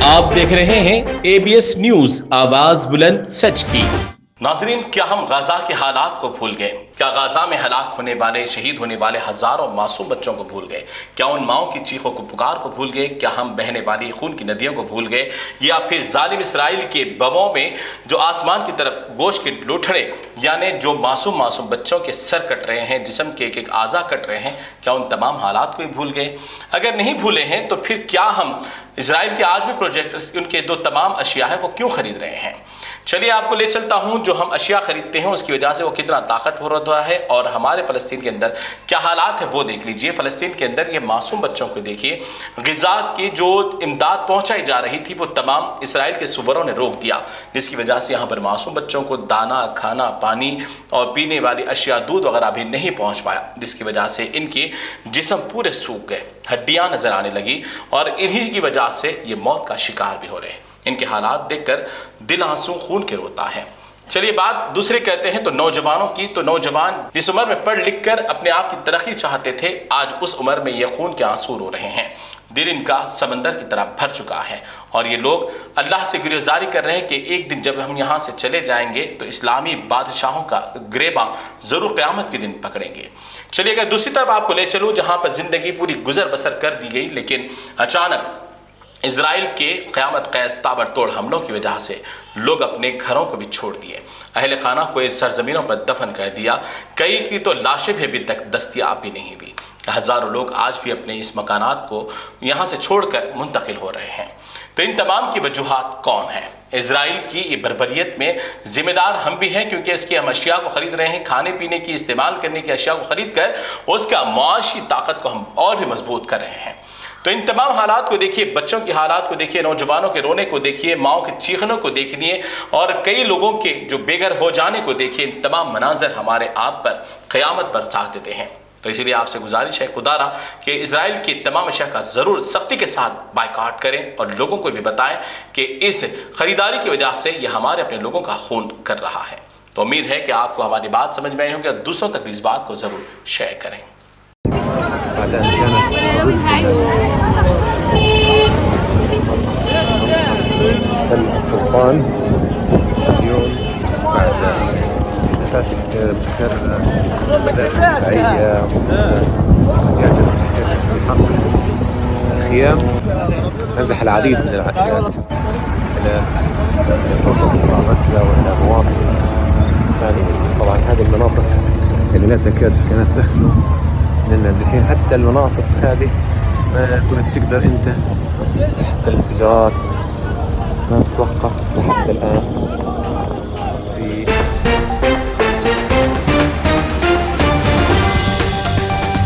آپ دیکھ رہے ہیں ABS نیوز، آواز بلند سچ کی۔ ناظرین، کیا ہم غزہ کے حالات کو بھول گئے؟ کیا غزہ میں ہلاک ہونے والے، شہید ہونے والے ہزاروں معصوم بچوں کو بھول گئے؟ کیا ان ماؤں کی چیخوں کو پکار کو بھول گئے؟ کیا ہم بہنے والی خون کی ندیوں کو بھول گئے؟ یا پھر ظالم اسرائیل کے بموں میں جو آسمان کی طرف گوشت کے لوٹھڑے، یعنی جو معصوم بچوں کے سر کٹ رہے ہیں، جسم کے ایک ایک اعضاء کٹ رہے ہیں، کیا ان تمام حالات کو ہی بھول گئے؟ اگر نہیں بھولے ہیں تو پھر کیا ہم اسرائیل کے آج بھی پروجیکٹ، ان کے دو تمام اشیاء ہیں، وہ کیوں خرید رہے ہیں؟ چلیے آپ کو لے چلتا ہوں، جو ہم اشیاء خریدتے ہیں اس کی وجہ سے وہ کتنا طاقتور ہوتا ہے، اور ہمارے فلسطین کے اندر کیا حالات ہیں وہ دیکھ لیجئے۔ فلسطین کے اندر یہ معصوم بچوں کو دیکھیے، غزہ کی جو امداد پہنچائی جا رہی تھی وہ تمام اسرائیل کے صوبوں نے روک دیا، جس کی وجہ سے یہاں پر معصوم بچوں کو دانہ، کھانا، پانی اور پینے والی اشیاء، دودھ وغیرہ بھی نہیں پہنچ پایا، جس کی وجہ سے ان کی جسم پورے سوکھ گئے، ہڈیاں نظر آنے لگی، اور انہی کی وجہ سے یہ موت کا شکار بھی ہو رہے ہیں۔ ان کے حالات دیکھ کر دل آنسو خون کے روتا ہے۔ چلیے بات دوسرے کہتے ہیں تو نوجوانوں کی، تو نوجوان جس عمر میں پڑھ لکھ کر اپنے آپ کی ترقی چاہتے تھے، آج اس عمر میں یہ خون کے آنسو رو رہے ہیں۔ دل ان کا سمندر کی طرح بھر چکا ہے، اور یہ لوگ اللہ سے گریزاری کر رہے ہیں کہ ایک دن جب ہم یہاں سے چلے جائیں گے تو اسلامی بادشاہوں کا گریباں ضرور قیامت کے دن پکڑیں گے۔ چلیے اگر دوسری طرف آپ کو لے چلوں، جہاں پر زندگی پوری گزر بسر کر دی گئی، لیکن اچانک اسرائیل کے قیامت خیز تابڑتوڑ حملوں کی وجہ سے لوگ اپنے گھروں کو بھی چھوڑ دیے، اہل خانہ کو اس سرزمینوں پر دفن کر دیا، کئی کی تو لاشیں بھی ابھی تک دستیاب بھی نہیں ہوئی، ہزاروں لوگ آج بھی اپنے اس مکانات کو یہاں سے چھوڑ کر منتقل ہو رہے ہیں۔ تو ان تمام کی وجوہات کون ہیں؟ اسرائیل کی یہ بربریت میں ذمہ دار ہم بھی ہیں، کیونکہ اس کی ہم اشیاء کو خرید رہے ہیں، کھانے پینے کی، استعمال کرنے کی اشیاء کو خرید کر اس کا معاشی طاقت کو ہم اور بھی مضبوط کر رہے ہیں۔ تو ان تمام حالات کو دیکھیے، بچوں کی حالات کو دیکھیے، نوجوانوں کے رونے کو دیکھیے، ماؤں کے چیخنوں کو دیکھیے، اور کئی لوگوں کے جو بے گھر ہو جانے کو دیکھیے۔ ان تمام مناظر ہمارے آپ پر قیامت برسا دیتے ہیں۔ تو اسی لیے آپ سے گزارش ہے خدا را کہ اسرائیل کی تمام اشیاء کا ضرور سختی کے ساتھ بائیکاٹ کریں، اور لوگوں کو بھی بتائیں کہ اس خریداری کی وجہ سے یہ ہمارے اپنے لوگوں کا خون کر رہا ہے۔ تو امید ہے کہ آپ کو ہماری بات سمجھ میں آئی ہوگی، اور دوسروں تک بھی اس بات کو ضرور شیئر کریں۔ السلطان اليوم بعد مسافة بدأت بحرق الخيام، نزح العديد من العائلات إلى وسط غزة وإلى مواطن ثانية. طبعا هذه المناطق اللي لا تكاد كانت تخلو من النازحين، حتى المناطق هذه ما كنت تقدر انت، حتى الانفجارات ما تتوقف لحد الآن.